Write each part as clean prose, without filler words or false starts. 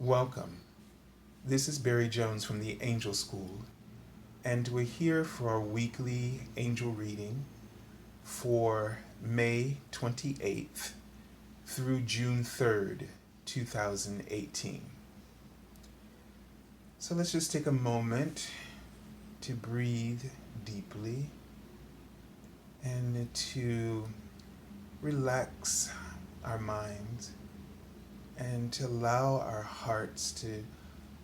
Welcome. This is Barry Jones from the Angel School, and we're here for our weekly angel reading for May 28th through June 3rd, 2018. So let's just take a moment to breathe deeply and to relax our minds and to allow our hearts to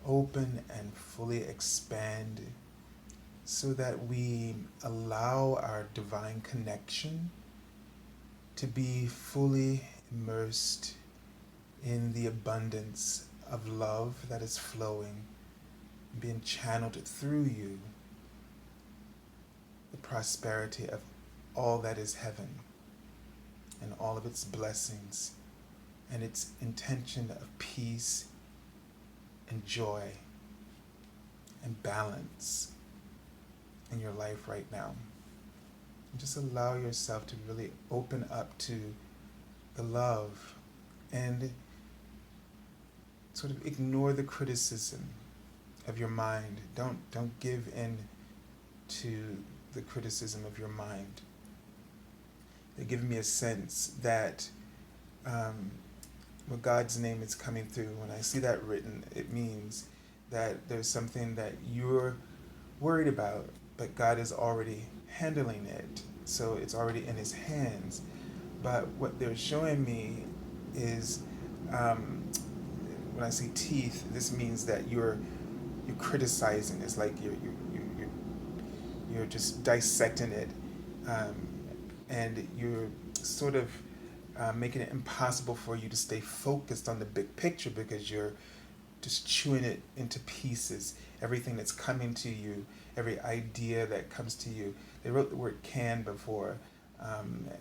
open and fully expand so that we allow our divine connection to be fully immersed in the abundance of love that is flowing, being channeled through you, the prosperity of all that is heaven and all of its blessings and its intention of peace and joy and balance in your life right now. And just allow yourself to really open up to the love and sort of ignore the criticism of your mind. Don't give in to the criticism of your mind. They give me a sense that when God's name is coming through, when I see that written, it means that there's something that you're worried about, but God is already handling it. So it's already in His hands. But what they're showing me is when I see teeth, this means that you're criticizing. It's like you're just dissecting it, and you're sort of making it impossible for you to stay focused on the big picture because you're just chewing it into pieces. Everything that's coming to you, every idea that comes to you. They wrote the word can before,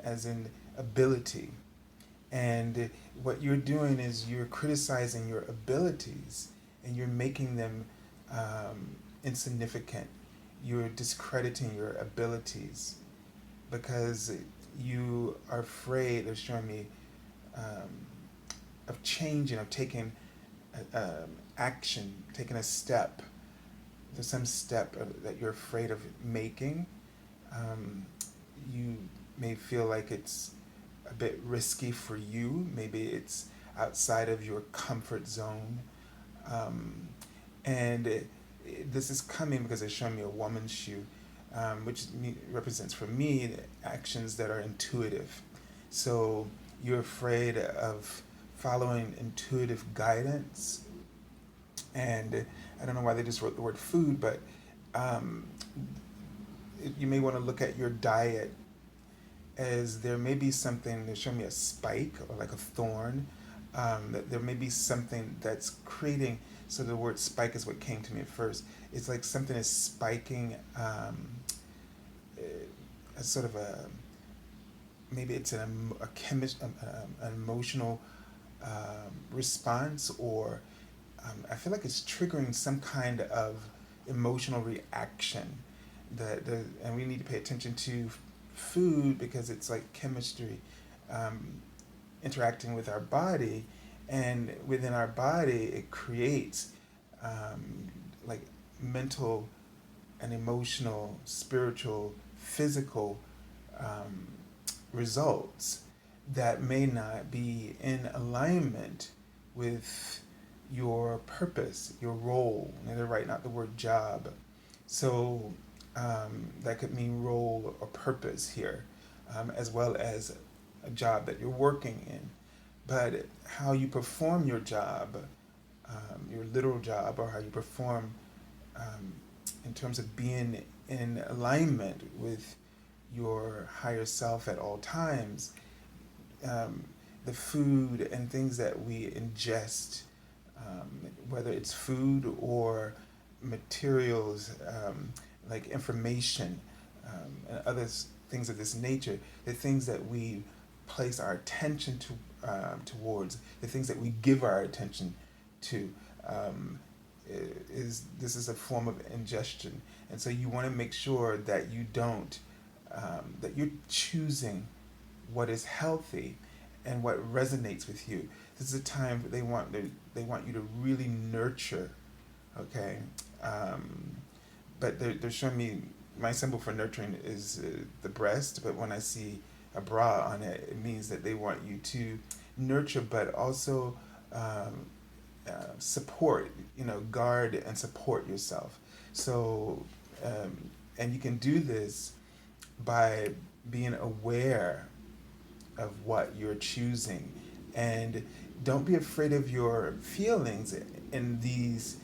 as in ability. And what you're doing is you're criticizing your abilities and you're making them insignificant. You're discrediting your abilities because you are afraid of showing me of changing, of taking action, taking a step. There's some step that you're afraid of making. You may feel like it's a bit risky for you. Maybe it's outside of your comfort zone. This is coming because they're showing me a woman's shoe, which represents for me actions that are intuitive. So you're afraid of following intuitive guidance. And I don't know why they just wrote the word food, but you may want to look at your diet as there may be something, they show me a spike or like a thorn, that there may be something that's creating, so the word spike is what came to me at first. It's like something is spiking, a sort of a, maybe it's an emotional response, or I feel like it's triggering some kind of emotional reaction and we need to pay attention to food because it's like chemistry interacting with our body, and within our body it creates like mental and emotional, spiritual, physical results that may not be in alignment with your purpose, your role. And they're right, not the word job. So that could mean role or purpose here, as well as a job that you're working in. But how you perform your job, your literal job, or how you perform in terms of being in alignment with your higher self at all times, the food and things that we ingest, whether it's food or materials, like information, and other things of this nature, the things that we place our attention towards, the things that we give our attention to, this is a form of ingestion. And so you want to make sure that you don't, that you're choosing what is healthy and what resonates with you. This is a time that they want you to really nurture. Okay, but they're showing me my symbol for nurturing is the breast. But when I see a bra on it, it means that they want you to nurture, but also support. Guard and support yourself. So, and you can do this by being aware of what you're choosing, and don't be afraid of your feelings in these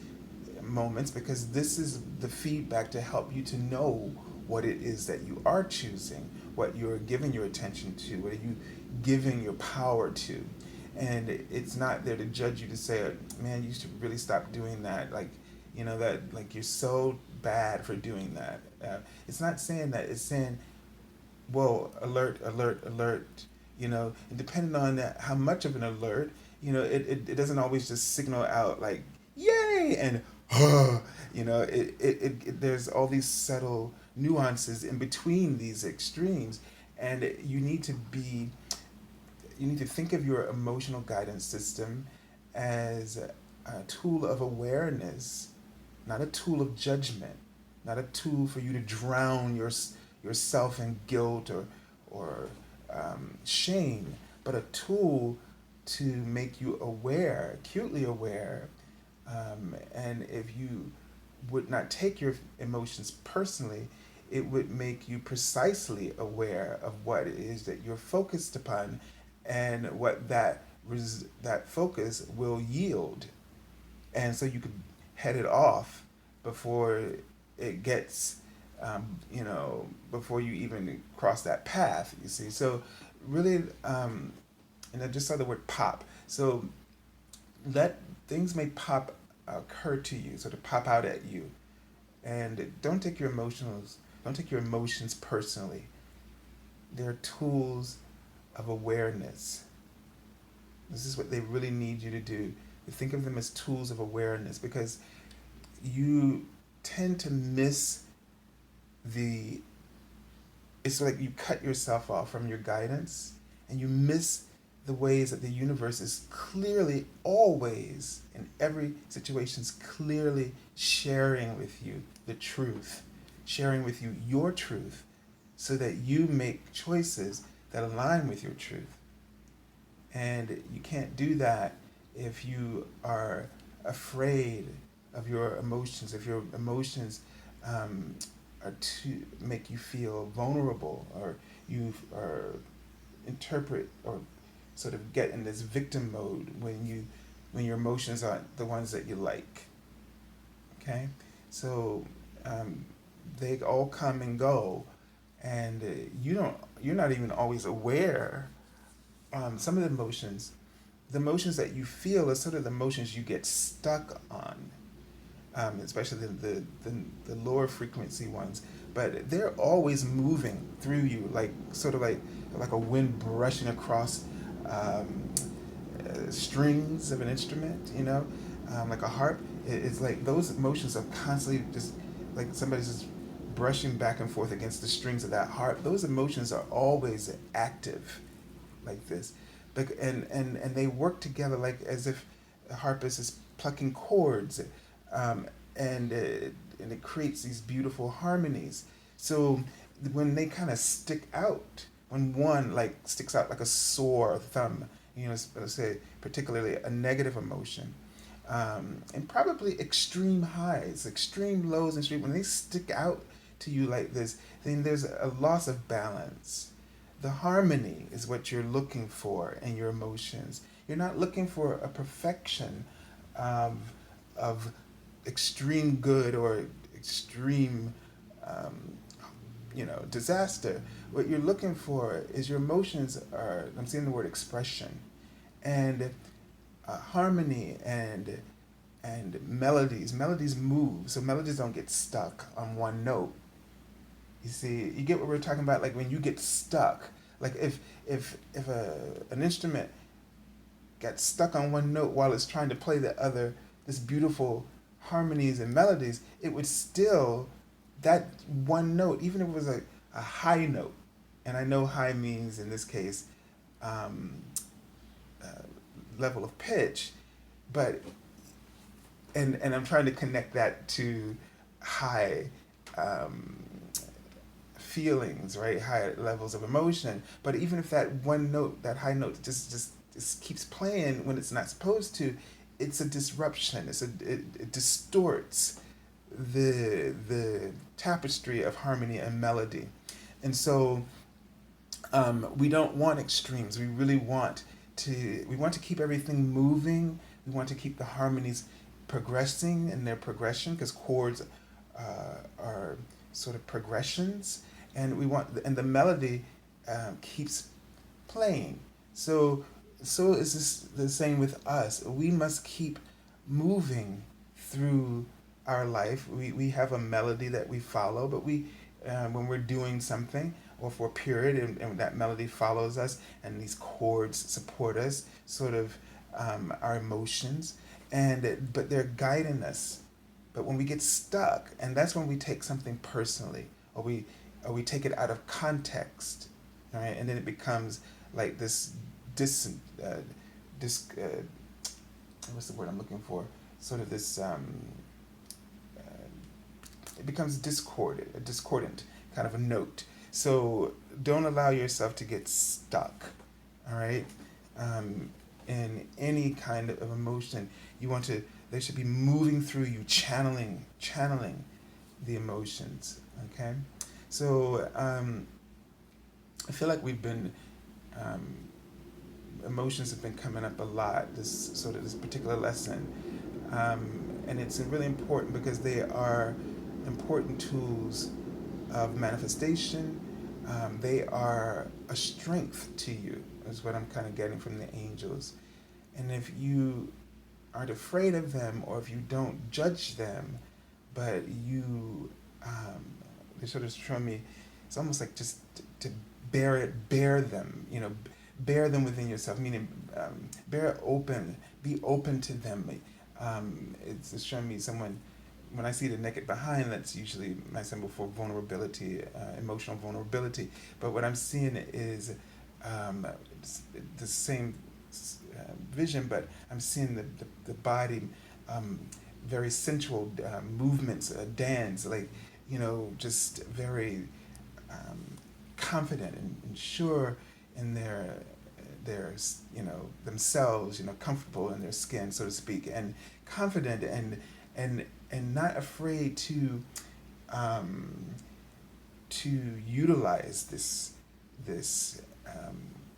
moments, because this is the feedback to help you to know what it is that you are choosing, what you're giving your attention to, what are you giving your power to. And it's not there to judge you, to say, man, you should really stop doing that, that, like, you're so bad for doing that. It's not saying that. It's saying, whoa, alert, alert, alert. And depending on how much of an alert, it doesn't always just signal out like, yay, and there's all these subtle nuances in between these extremes. And you need to think of your emotional guidance system as a tool of awareness, not a tool of judgment, not a tool for you to drown yourself in guilt or shame, but a tool to make you aware, acutely aware. And if you would not take your emotions personally, it would make you precisely aware of what it is that you're focused upon, and what that focus will yield. And so you could head it off before it gets, before you even cross that path, you see. So really, and I just saw the word pop. So let things may occur to you, so to pop out at you. And don't take your emotions personally. They're tools of awareness. This is what they really need you to do. Think of them as tools of awareness, because you tend to miss it's like you cut yourself off from your guidance, and you miss the ways that the universe is clearly, always, in every situation, is clearly sharing with you the truth, sharing with you your truth, so that you make choices that align with your truth. And you can't do that if you are afraid of your emotions, if your emotions are to make you feel vulnerable, or you interpret or sort of get in this victim mode when your emotions aren't the ones that you like. Okay, so they all come and go, and you're not even always aware. Some of the emotions that you feel are sort of the emotions you get stuck on, especially the lower frequency ones. But they're always moving through you, like sort of like a wind brushing across strings of an instrument, like a harp. It's like those emotions are constantly just like somebody's just brushing back and forth against the strings of that harp. Those emotions are always active, like this, and they work together, like as if the harpist is plucking chords, and it creates these beautiful harmonies. So when they kind of stick out, when one like sticks out like a sore thumb, let's say particularly a negative emotion, and probably extreme highs, extreme lows, and when they stick out to you like this, then there's a loss of balance. The harmony is what you're looking for in your emotions. You're not looking for a perfection of extreme good or extreme, disaster. What you're looking for is your emotions are, I'm seeing the word expression, and harmony and melodies. Melodies move, so melodies don't get stuck on one note. You see, you get what we're talking about. Like when you get stuck, like if an instrument gets stuck on one note while it's trying to play this beautiful harmonies and melodies, it would still, that one note, even if it was a high note, and I know high means in this case level of pitch, but and I'm trying to connect that to high um, feelings, right? High levels of emotion. But even if that one note, that high note, just keeps playing when it's not supposed to, it's a disruption. It distorts the tapestry of harmony and melody, and so we don't want extremes. We really want to keep everything moving. We want to keep the harmonies progressing in their progression, because chords are sort of progressions, and and the melody keeps playing. So is this the same with us? We must keep moving through our life. We have a melody that we follow, but when we're doing something, or for a period, and that melody follows us, and these chords support us, sort of our emotions, but they're guiding us. But when we get stuck, and that's when we take something personally, or we take it out of context, right? And then it becomes like this dis uh, dis what's the word I'm looking for? Sort of this it becomes discordant kind of a note. So don't allow yourself to get stuck, all right? In any kind of emotion, they should be moving through you, channeling the emotions, okay? So I feel like emotions have been coming up a lot, this particular lesson. And it's really important because they are important tools of manifestation. They are a strength to you, is what I'm kind of getting from the angels. And if you aren't afraid of them, or if you don't judge them, but they sort of show me, it's almost like just to bear them, bear them within yourself, meaning be open to them. It's showing me someone, when I see the naked behind, that's usually my symbol for vulnerability, emotional vulnerability. But what I'm seeing is the same vision, but I'm seeing the body, very sensual movements, dance, like, just very confident and sure in their themselves, comfortable in their skin, so to speak, and confident and not afraid to utilize this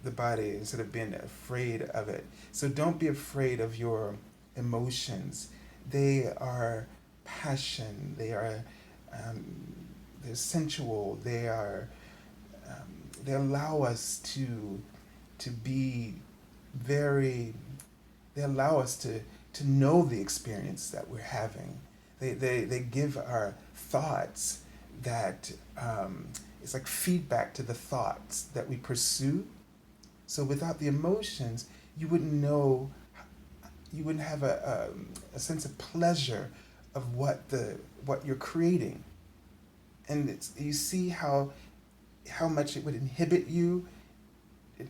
the body, instead of being afraid of it. So don't be afraid of your emotions. They are passion. They're sensual. They allow us to be very. They allow us to know the experience that we're having. They give our thoughts that it's like feedback to the thoughts that we pursue. So without the emotions, you wouldn't have a sense of pleasure of what you're creating. And you see how much it would inhibit you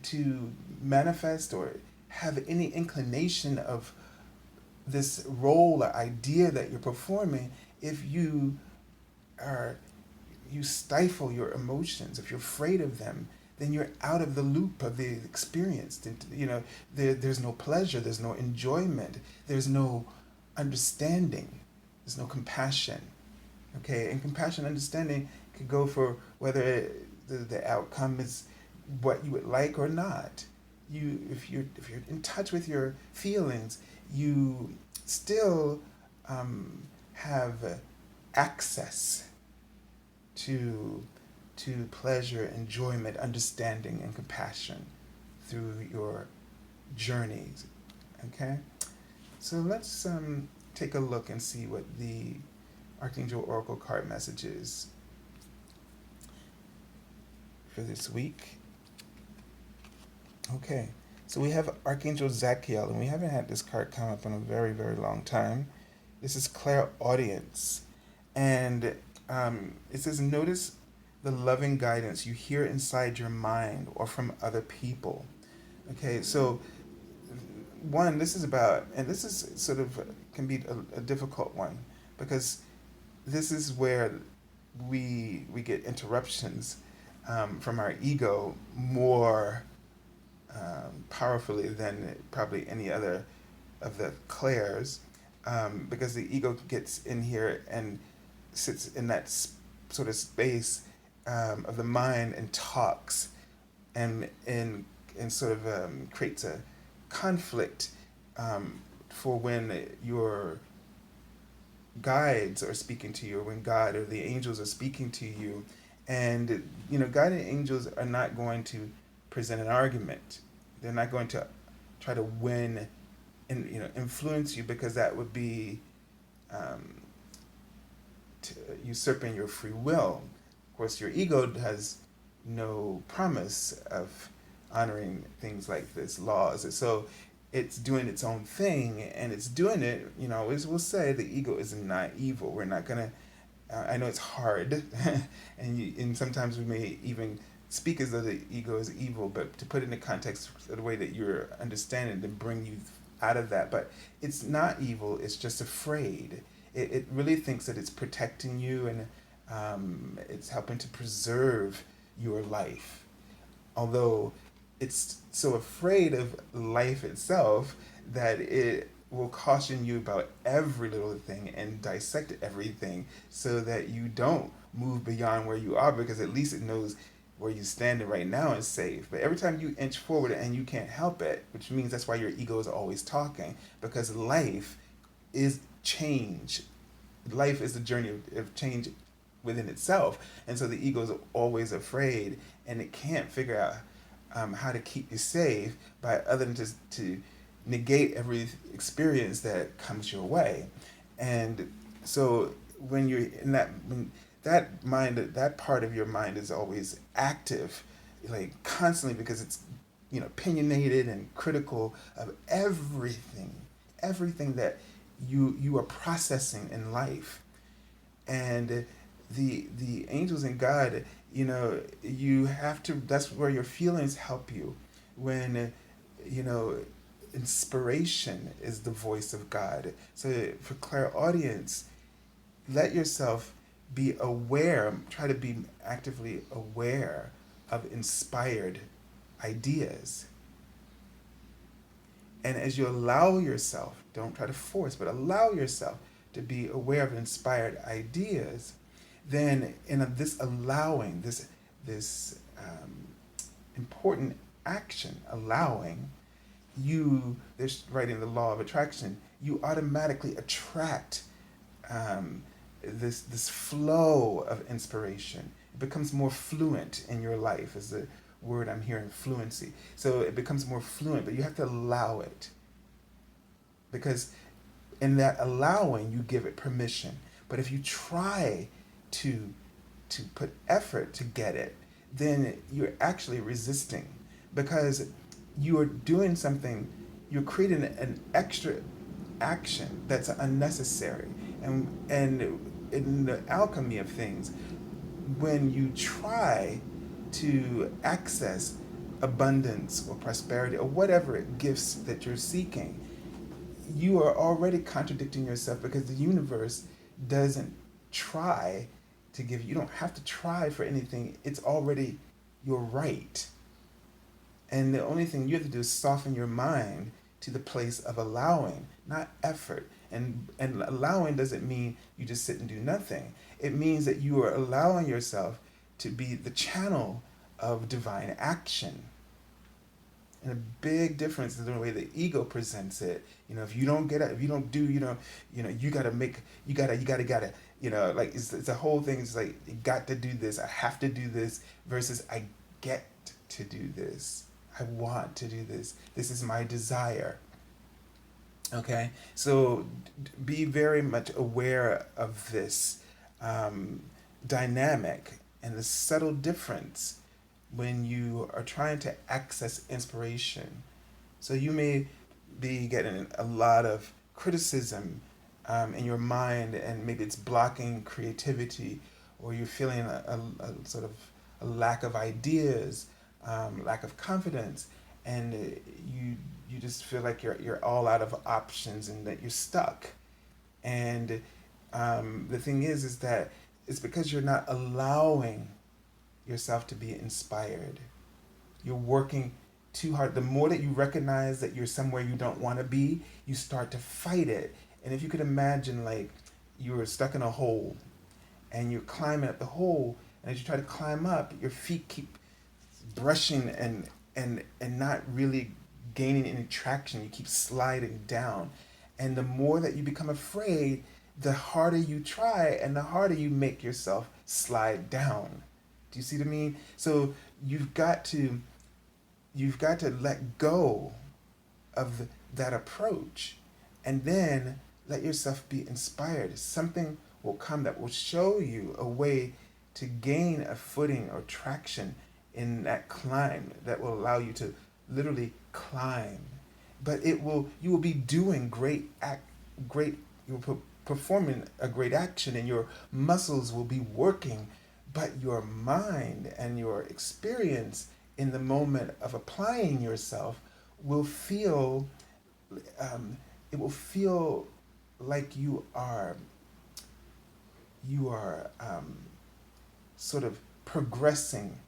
to manifest or have any inclination of this role or idea that you're performing if you stifle your emotions. If you're afraid of them, then you're out of the loop of the experience. There's no pleasure, there's no enjoyment, there's no understanding, there's no compassion. Okay, and compassion, understanding could go for whether the outcome is what you would like or not. If you're in touch with your feelings, you still have access to pleasure, enjoyment, understanding, and compassion through your journeys. Okay, so let's take a look and see what the Archangel Oracle card message is for this week. Okay, so we have Archangel Zadkiel, and we haven't had this card come up in a very, very long time. This is Clairaudience, and it says, notice the loving guidance you hear inside your mind or from other people. Okay, so one, this is about, and this is sort of can be a difficult one because this is where we get interruptions from our ego more powerfully than probably any other of the clairs, because the ego gets in here and sits in that sort of space of the mind and talks and sort of creates a conflict for when your guides are speaking to you, or when God or the angels are speaking to you. And guided angels are not going to present an argument. They're not going to try to win and influence you, because that would be um, usurping your free will. Of course, your ego has no promise of honoring things like this, laws. And so it's doing its own thing, and it's doing it, as we'll say, the ego is not evil. We're not going to, I know it's hard, and sometimes we may even speak as though the ego is evil, but to put it in the context of the way that you're understanding to bring you out of that. But it's not evil, it's just afraid. It really thinks that it's protecting you, and it's helping to preserve your life. Although it's so afraid of life itself that it will caution you about every little thing and dissect everything so that you don't move beyond where you are, because at least it knows where you stand right now is safe. But every time you inch forward and you can't help it, which means that's why your ego is always talking, because life is change. Life is the journey of change within itself. And so the ego is always afraid, and it can't figure out how to keep you safe by other than just to negate every experience that comes your way. And so when you're in that mind, that part of your mind is always active, like constantly, because it's opinionated and critical of everything that you are processing in life. And the angels and God, you have to, that's where your feelings help you. When inspiration is the voice of God. So for clairaudience, let yourself be aware, try to be actively aware of inspired ideas. And as you allow yourself, don't try to force, but allow yourself to be aware of inspired ideas, then this allowing, this important action, allowing, there's right in the law of attraction, you automatically attract this flow of inspiration. It becomes more fluent in your life, is the word I'm hearing, fluency. So it becomes more fluent, but you have to allow it, because in that allowing you give it permission. But if you try to put effort to get it, then you're actually resisting, because you are doing something, you're creating an extra action that's unnecessary. And in the alchemy of things, when you try to access abundance or prosperity or whatever gifts that you're seeking, you are already contradicting yourself, because the universe doesn't try to give you don't have to try for anything. It's already your right. And the only thing you have to do is soften your mind to the place of allowing, not effort. And allowing doesn't mean you just sit and do nothing. It means that you are allowing yourself to be the channel of divine action. And a big difference is the way the ego presents it. If you don't get it, if you don't do, you gotta make, you gotta, like it's the whole thing is like, you got to do this, I have to do this, versus I get to do this. I want to do this. This is my desire. Okay? So be very much aware of this dynamic and the subtle difference when you are trying to access inspiration. So you may be getting a lot of criticism in your mind, and maybe it's blocking creativity, or you're feeling a sort of a lack of ideas, lack of confidence, and you just feel like you're all out of options and that you're stuck. And the thing is that it's because you're not allowing yourself to be inspired. You're working too hard. The more that you recognize that you're somewhere you don't want to be, you start to fight it. And if you could imagine, like, you were stuck in a hole and you're climbing up the hole, and as you try to climb up, your feet keep brushing and not really gaining any traction. You keep sliding down. And the more that you become afraid, the harder you try and the harder you make yourself slide down. Do you see what I mean? So you've got to let go of that approach, and then let yourself be inspired. Something will come that will show you a way to gain a footing or traction in that climb that will allow you to literally climb. But you will be doing you will performing a great action, and your muscles will be working, but your mind and your experience in the moment of applying yourself will feel it will feel like you are sort of progressing,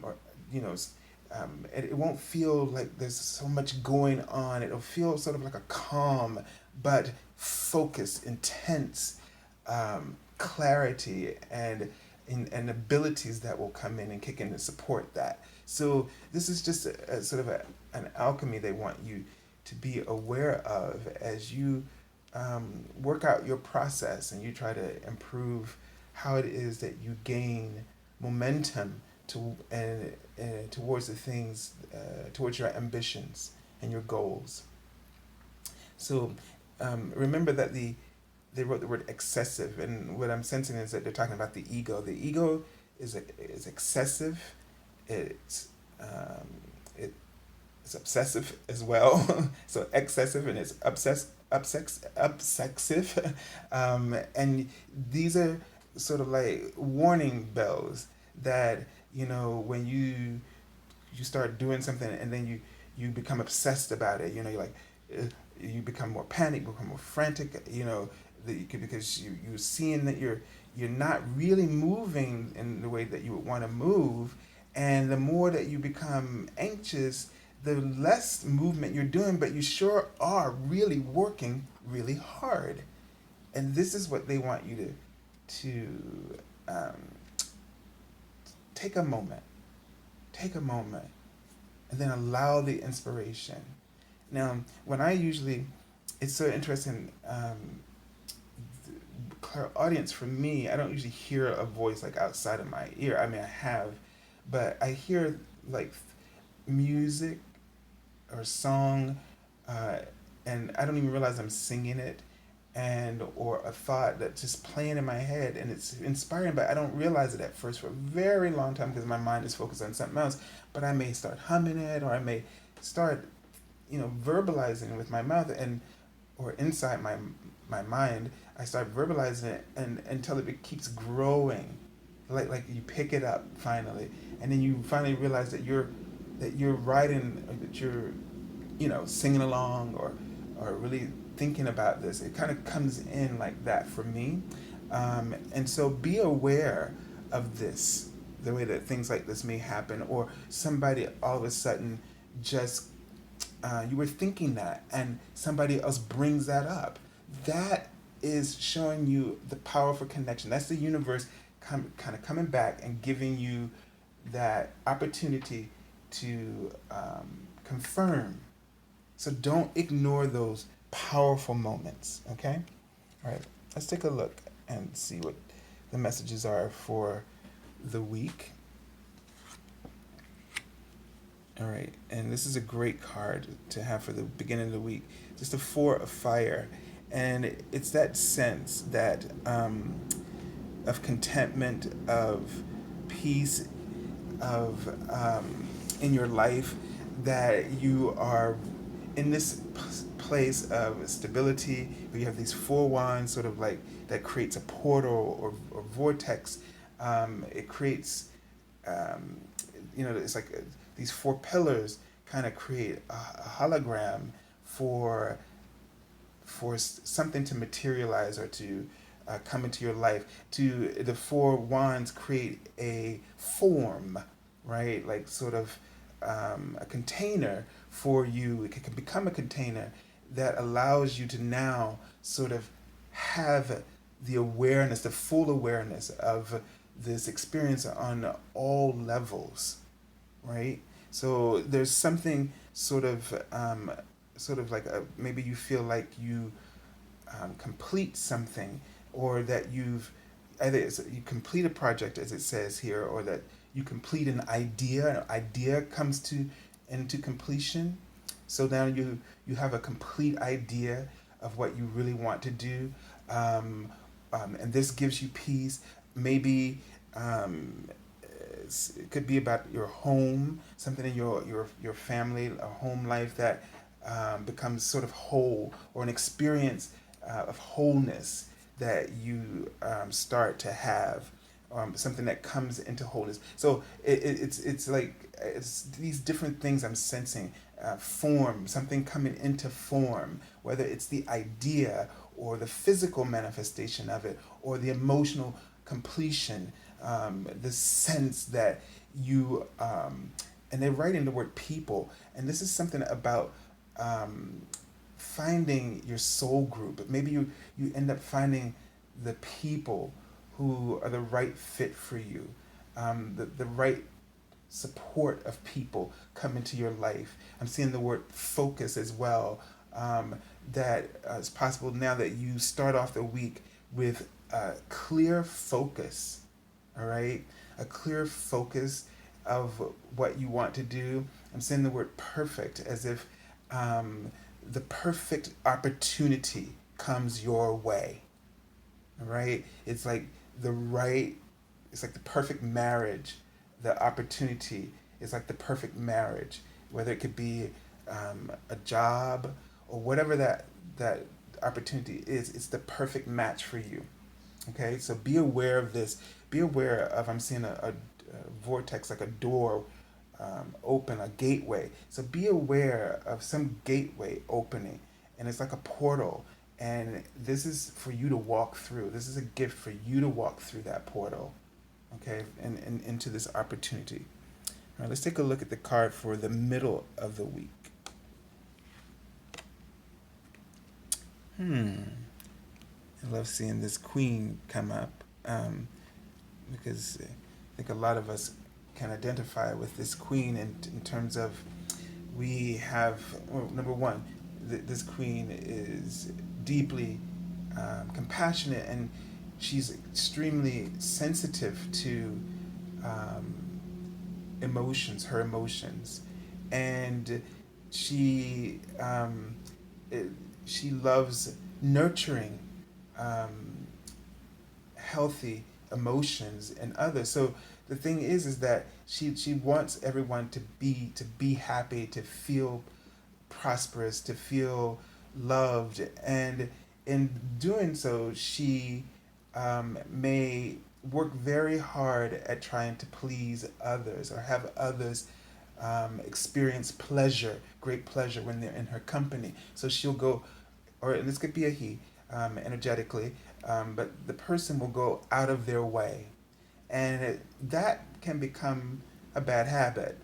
or it won't feel like there's so much going on. It'll feel sort of like a calm but focused, intense clarity and abilities that will come in and kick in and support that. So this is just a sort of an alchemy they want you to be aware of as you work out your process and you try to improve how it is that you gain momentum towards the things, towards your ambitions and your goals. So remember that they wrote the word excessive, and what I'm sensing is that they're talking about the ego. The ego is excessive. It's it's obsessive as well. So excessive, and it's obsessive. And these are sort of like warning bells that, when you start doing something and then you become obsessed about it. You're like, you become more panicked, become more frantic. Because you're seeing that you're not really moving in the way that you would want to move, and the more that you become anxious, the less movement you're doing, but you sure are really working really hard. And this is what they want you to take a moment, and then allow the inspiration. Now, it's so interesting. Clairaudience for me, I don't usually hear a voice like outside of my ear. I mean, I have, but I hear like music or song, and I don't even realize I'm singing it, or a thought that's just playing in my head, and it's inspiring, but I don't realize it at first for a very long time because my mind is focused on something else. But I may start humming it, or I may start, verbalizing with my mouth, or inside my mind, I start verbalizing it, and until it keeps growing, like you pick it up finally, and then you finally realize that you're writing, that you're, singing along, or really thinking about this. It kind of comes in like that for me, and so be aware of this, the way that things like this may happen, or somebody all of a sudden just you were thinking that, and somebody else brings that up. That is showing you the powerful connection. That's the universe kind of coming back and giving you that opportunity to confirm. So don't ignore those powerful moments, okay? All right, let's take a look and see what the messages are for the week. All right, and this is a great card to have for the beginning of the week. Just a 4 of fire, and it's that sense that of contentment, of peace, of in your life, that you are in this place of stability, where you have these 4 wands, sort of like that creates a portal or vortex. It creates, it's like these 4 pillars kind of create a hologram for something to materialize or to come into your life. To the four wands create a form, right? Like sort of a container for you. It can become a container that allows you to now sort of have the awareness, the full awareness of this experience on all levels, right? So there's something sort of like maybe you feel like you complete something, or that you've either you complete a project as it says here, or that you complete an idea comes to into completion. So now you have a complete idea of what you really want to do, and this gives you peace. Maybe it could be about your home, something in your family, a home life that becomes sort of whole, or an experience of wholeness that you start to have, something that comes into wholeness. So it's like it's these different things I'm sensing. Form, something coming into form, whether it's the idea or the physical manifestation of it, or the emotional completion, the sense that you, and they're writing the word people, and this is something about finding your soul group. Maybe you end up finding the people who are the right fit for you, the right support of people come into your life. I'm seeing the word focus as well. That it's possible now that you start off the week with a clear focus, all right? A clear focus of what you want to do. I'm saying the word perfect as if the perfect opportunity comes your way, all right? It's like the perfect marriage. The opportunity is like the perfect marriage, whether it could be a job or whatever that opportunity is. It's the perfect match for you. Okay, so be aware of this. Be aware of, I'm seeing a vortex, like a door open, a gateway. So be aware of some gateway opening, and it's like a portal. And this is for you to walk through. This is a gift for you to walk through that portal, okay, and into this opportunity. All right, let's take a look at the card for the middle of the week. I love seeing this queen come up, because I think a lot of us can identify with this queen in terms of we have, well, number one, this queen is deeply compassionate, and she's extremely sensitive to um, her emotions, and she she loves nurturing um, healthy emotions in others. So the thing is that she wants everyone to be happy, to feel prosperous, to feel loved, and in doing so, she may work very hard at trying to please others or have others experience pleasure, great pleasure when they're in her company. So she'll go, or this could be a he, energetically, but the person will go out of their way, and that can become a bad habit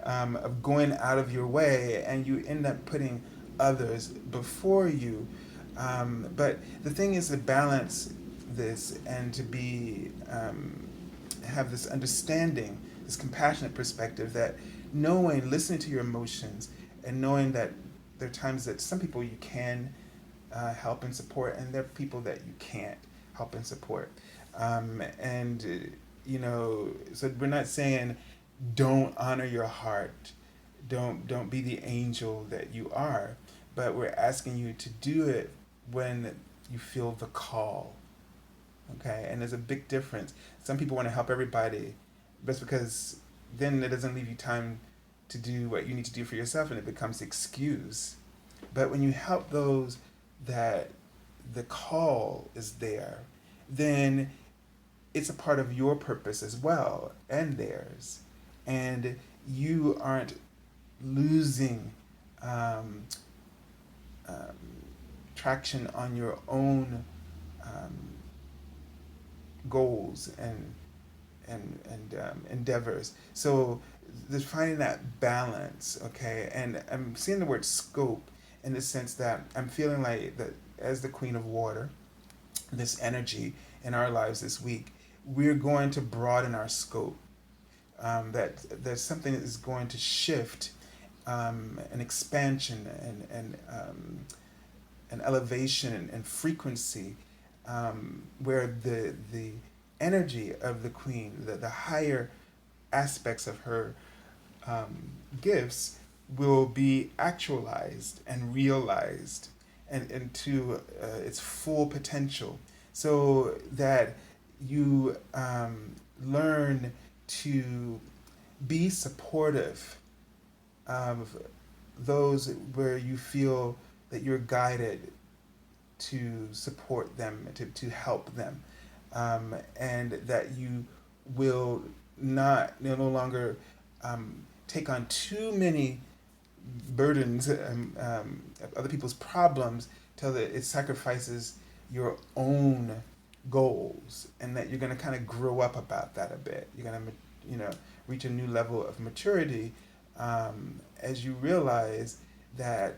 of going out of your way, and you end up putting others before you. But the thing is to balance this and to be have this understanding, this compassionate perspective, that knowing, listening to your emotions, and knowing that there are times that some people you can help and support, and there are people that you can't help and support. So we're not saying don't honor your heart, don't be the angel that you are, but we're asking you to do it when you feel the call. Okay, and there's a big difference. Some people want to help everybody, just because then it doesn't leave you time to do what you need to do for yourself, and it becomes excuse. But when you help those that the call is there, then it's a part of your purpose as well, and theirs. And you aren't losing um, um, traction on your own um, goals and endeavors. So there's finding that balance, okay? And I'm seeing the word scope in the sense that I'm feeling like that as the Queen of Water, this energy in our lives this week, we're going to broaden our scope. That something is going to shift, an expansion and elevation and frequency, where the energy of the queen, the higher aspects of her gifts will be actualized and realized and into its full potential, so that you learn to be supportive of those where you feel that you're guided to support them, to help them, and that you will not no longer take on too many burdens, of other people's problems, till that it sacrifices your own goals, and that you're going to kind of grow up about that a bit. You're going to, reach a new level of maturity, as you realize that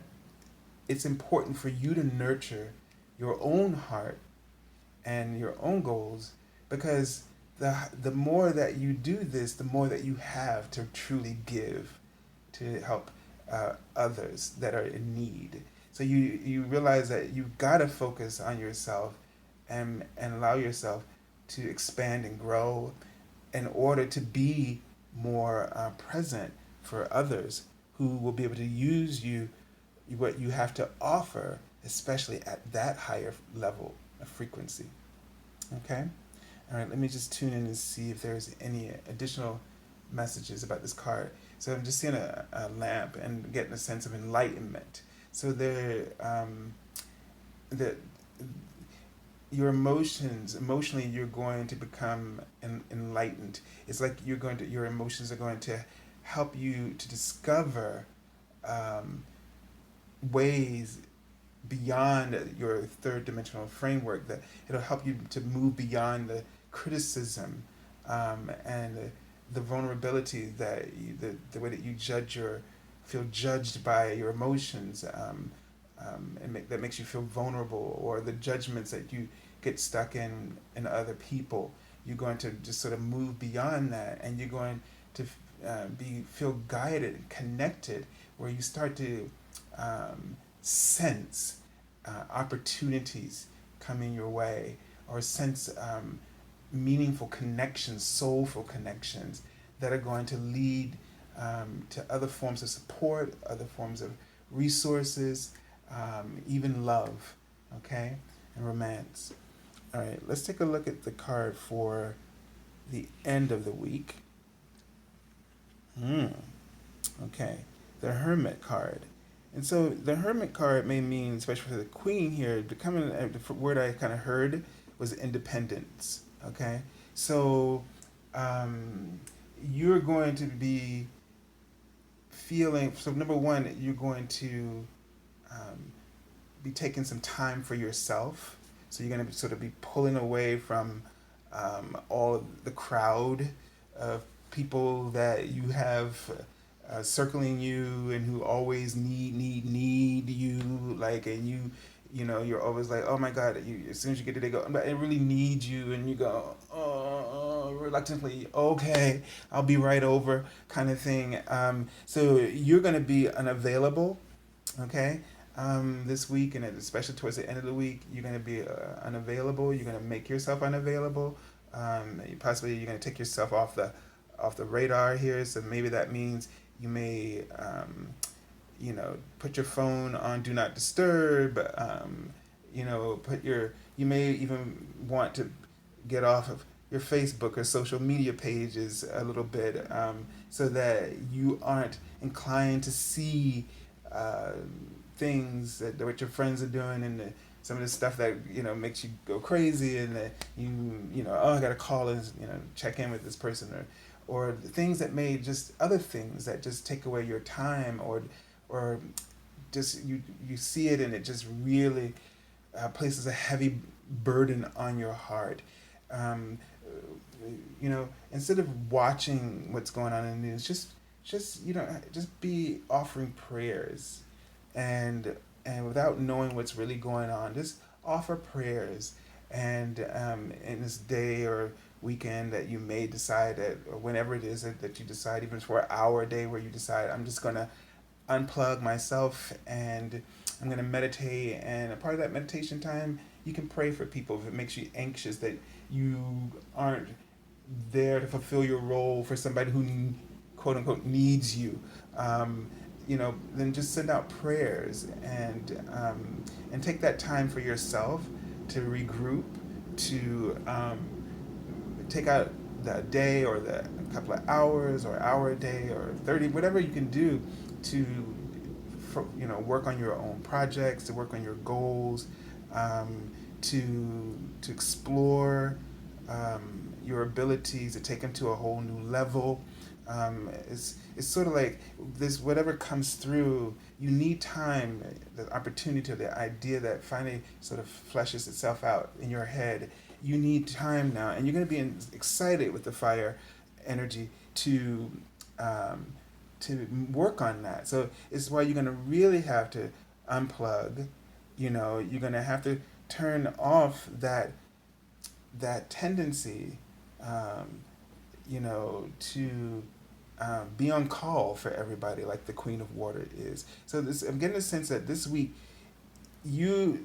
it's important for you to nurture your own heart and your own goals, because the more that you do this, the more that you have to truly give to help others that are in need. So you realize that you've got to focus on yourself and allow yourself to expand and grow in order to be more present for others who will be able to use what you have to offer, especially at that higher level of frequency. Okay? All right, let me just tune in and see if there's any additional messages about this card. So I'm just seeing a lamp and getting a sense of enlightenment. So that your emotionally, you're going to become enlightened. It's like your emotions are going to help you to discover um, ways beyond your third dimensional framework, that it'll help you to move beyond the criticism, and the vulnerability that the way that you feel judged by your emotions, that makes you feel vulnerable, or the judgments that you get stuck in other people. You're going to just sort of move beyond that, and you're going to feel guided and connected, where you start to sense opportunities coming your way, or sense meaningful connections, soulful connections that are going to lead to other forms of support, other forms of resources, even love, okay, and romance. All right, let's take a look at the card for the end of the week. Okay, the Hermit card. And so the Hermit card may mean, especially for the Queen here, becoming the word I kind of heard was independence. Okay, so you're going to be feeling. So number one, you're going to be taking some time for yourself. So you're going to sort of be pulling away from all of the crowd of people that you have circling you, and who always need you, like, and you're always like, oh my god, as soon as you get to, they go, but I really need you, and you go, oh, reluctantly, okay, I'll be right over, kind of thing. So you're going to be unavailable, okay, this week, and especially towards the end of the week, you're going to be unavailable. You're going to make yourself unavailable. Possibly you're going to take yourself off the radar here. So maybe that means you may put your phone on do not disturb. You may even want to get off of your Facebook or social media pages a little bit, so that you aren't inclined to see things that what your friends are doing, and some of the stuff that makes you go crazy, and that oh, I gotta call and check in with this person, or things that may just other things that just take away your time, or just you see it and it just really places a heavy burden on your heart. Um, Instead of watching what's going on in the news, just be offering prayers, and without knowing what's really going on, just offer prayers. And in this day or weekend that you may decide that, or whenever it is that you decide, even for an hour a day where you decide, I'm just gonna unplug myself and I'm going to meditate. And a part of that meditation time, you can pray for people if it makes you anxious that you aren't there to fulfill your role for somebody who, quote unquote, needs you. Then just send out prayers, and take that time for yourself to regroup, to take out the day or the couple of hours or hour a day or 30, whatever you can do to work on your own projects, to work on your goals, to explore your abilities, to take them to a whole new level. It's sort of like this, whatever comes through, you need time, the opportunity, the idea that finally sort of fleshes itself out in your head. You need time now, and you're going to be excited with the fire energy to work on that. So it's why you're going to really have to unplug. You're going to have to turn off that tendency, to be on call for everybody, like the Queen of Water is. So I'm getting a sense that this week,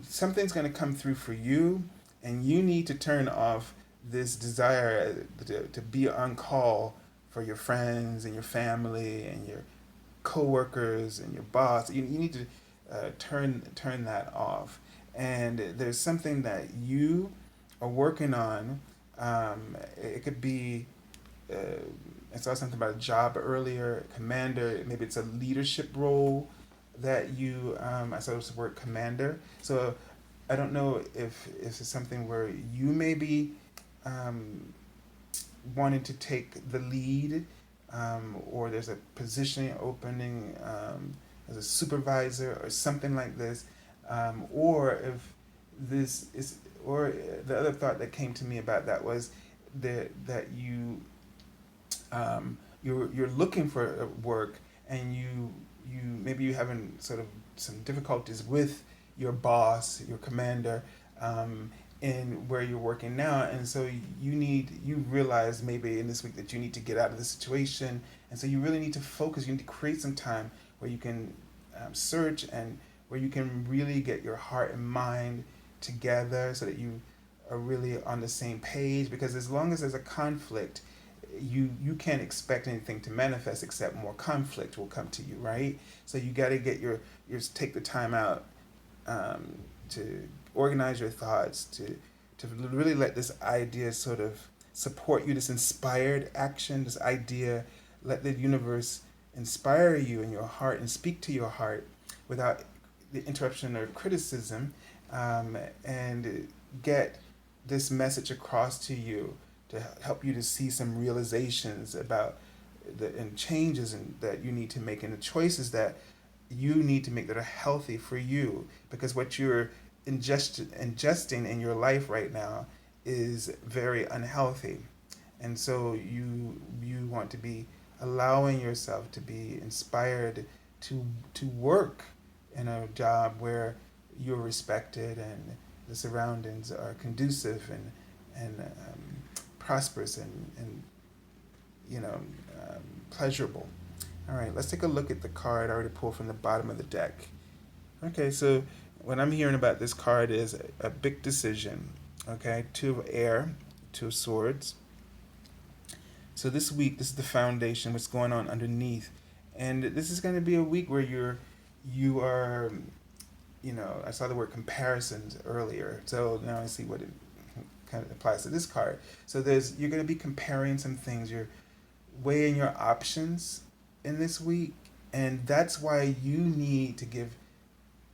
something's going to come through for you, and you need to turn off this desire to be on call for your friends and your family and your coworkers and your boss. You need to turn that off. And there's something that you are working on. It could be, I saw something about a job earlier, commander. Maybe it's a leadership role that you, I saw the word commander. So I don't know if it's something where you may be wanting to take the lead, or there's a position opening as a supervisor or something like this, or if this is, or the other thought that came to me about that was that you're looking for work, and you maybe you having sort of some difficulties with your boss, your commander, in where you're working now, and so you realize maybe in this week that you need to get out of the situation, and so you really need to focus. You need to create some time where you can search, and where you can really get your heart and mind together, so that you are really on the same page. Because as long as there's a conflict, you can't expect anything to manifest except more conflict will come to you, right? So you got to get your take the time out to organize your thoughts, to really let this idea sort of support you, this inspired action, this idea, let the universe inspire you in your heart and speak to your heart without the interruption or criticism, and get this message across to you to help you to see some realizations about and changes that you need to make, and the choices that you need to make that are healthy for you. Because what you're ingesting in your life right now is very unhealthy, and so you want to be allowing yourself to be inspired to work in a job where you're respected and the surroundings are conducive and prosperous and pleasurable. All right, let's take a look at the card I already pulled from the bottom of the deck. Okay, so what I'm hearing about this card is a big decision. Okay, Two of Air, Two of Swords. So this week, this is the foundation, what's going on underneath. And this is going to be a week where you are, I saw the word comparisons earlier. So now I see what it kind of applies to this card. So you're going to be comparing some things. You're weighing your options in this week. And that's why you need to give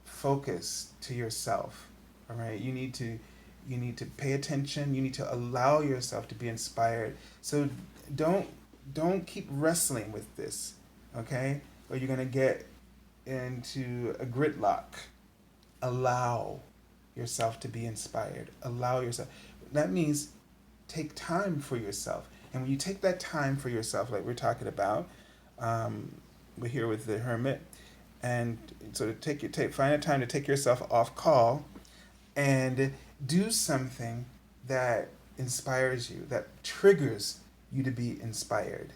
focus to yourself. All right. You need to pay attention. You need to allow yourself to be inspired. So don't don't keep wrestling with this, okay? Or you're gonna get into a gridlock. Allow yourself to be inspired. Allow yourself. That means take time for yourself. And when you take that time for yourself, like we're talking about, we're here with the hermit, and so to find a time to take yourself off call and do something that inspires you, that triggers you to be inspired.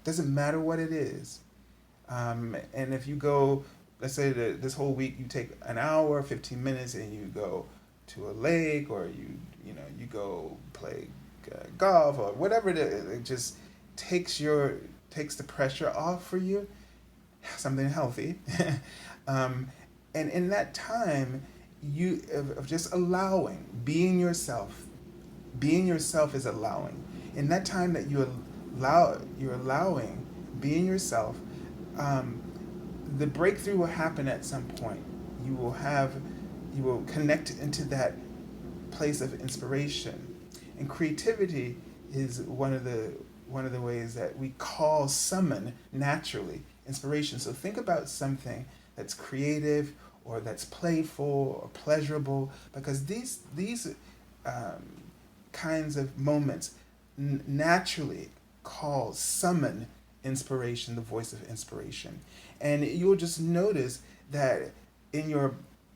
Doesn't matter what it is. And if you go, let's say that this whole week you take an hour, 15 minutes, and you go to a lake, or you go play golf, or whatever it is, it just takes the pressure off for you, something healthy. And in that time, of just allowing, being yourself is allowing. In that time that you're allowing, being yourself, the breakthrough will happen at some point. You will connect into that place of inspiration, and creativity is one of the ways that we summon naturally inspiration. So think about something that's creative, or that's playful, or pleasurable, because these kinds of moments naturally summon inspiration, the voice of inspiration. And you'll just notice that in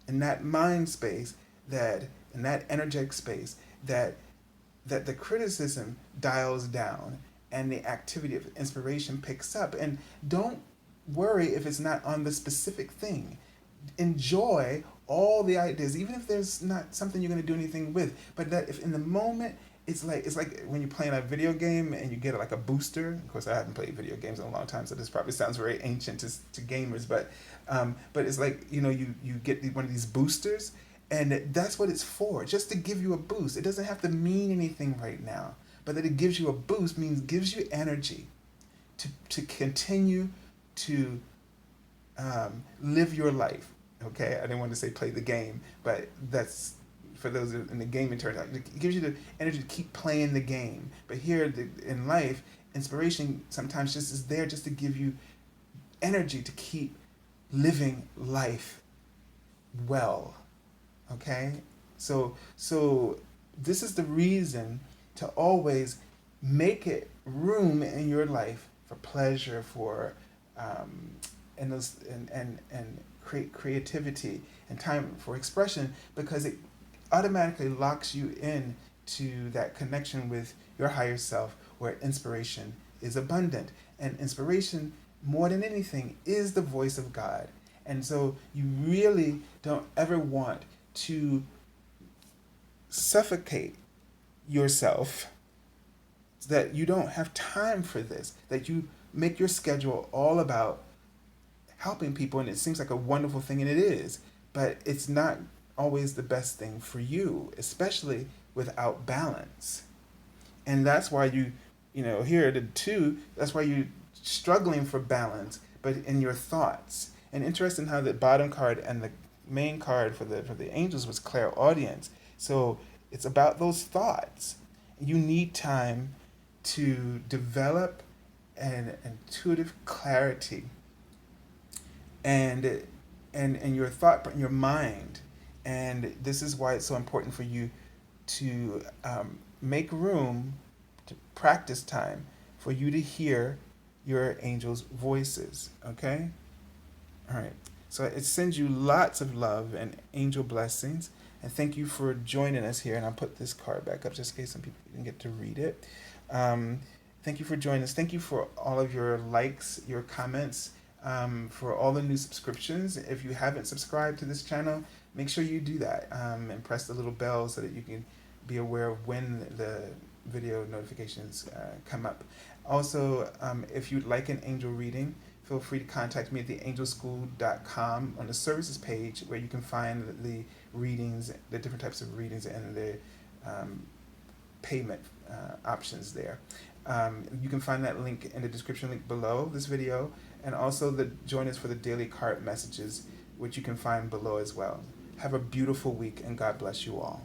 that mind space, that in that energetic space, that the criticism dials down and the activity of inspiration picks up. And don't worry if it's not on the specific thing. Enjoy all the ideas, even if there's not something you're going to do anything with. But that if in the moment, it's like when you're playing a video game and you get like a booster. Of course, I haven't played video games in a long time, so this probably sounds very ancient to gamers. But it's like, you get one of these boosters, and that's what it's for, just to give you a boost. It doesn't have to mean anything right now, but that it gives you a boost gives you energy to continue to live your life. Okay, I didn't want to say play the game, but that's for those in the gaming term. It gives you the energy to keep playing the game. But here in life, inspiration sometimes just is there just to give you energy to keep living life well. Okay, so this is the reason to always make it room in your life for pleasure, for creativity and time for expression, because it automatically locks you in to that connection with your higher self, where inspiration is abundant. And inspiration, more than anything, is the voice of God. And so you really don't ever want to suffocate yourself, that you don't have time for this, that you make your schedule all about helping people, and it seems like a wonderful thing, and it is, but it's not always the best thing for you, especially without balance. And that's why here are the two, that's why you're struggling for balance, but in your thoughts. And interesting how the bottom card and the main card for the angels was Clairaudience. So it's about those thoughts. You need time to develop an intuitive clarity and your thought, in your mind. And this is why it's so important for you to make room, to practice time for you to hear your angels' voices. Okay? All right. So it sends you lots of love and angel blessings. And thank you for joining us here. And I'll put this card back up just in case some people didn't get to read it. Thank you for joining us. Thank you for all of your likes, your comments, for all the new subscriptions. If you haven't subscribed to this channel, make sure you do that, and press the little bell so that you can be aware of when the video notifications come up. Also, if you'd like an angel reading, feel free to contact me at theangelschool.com on the services page, where you can find the readings, the different types of readings, and the payment options there. You can find that link in the description link below this video, and also join us for the daily card messages, which you can find below as well. Have a beautiful week, and God bless you all.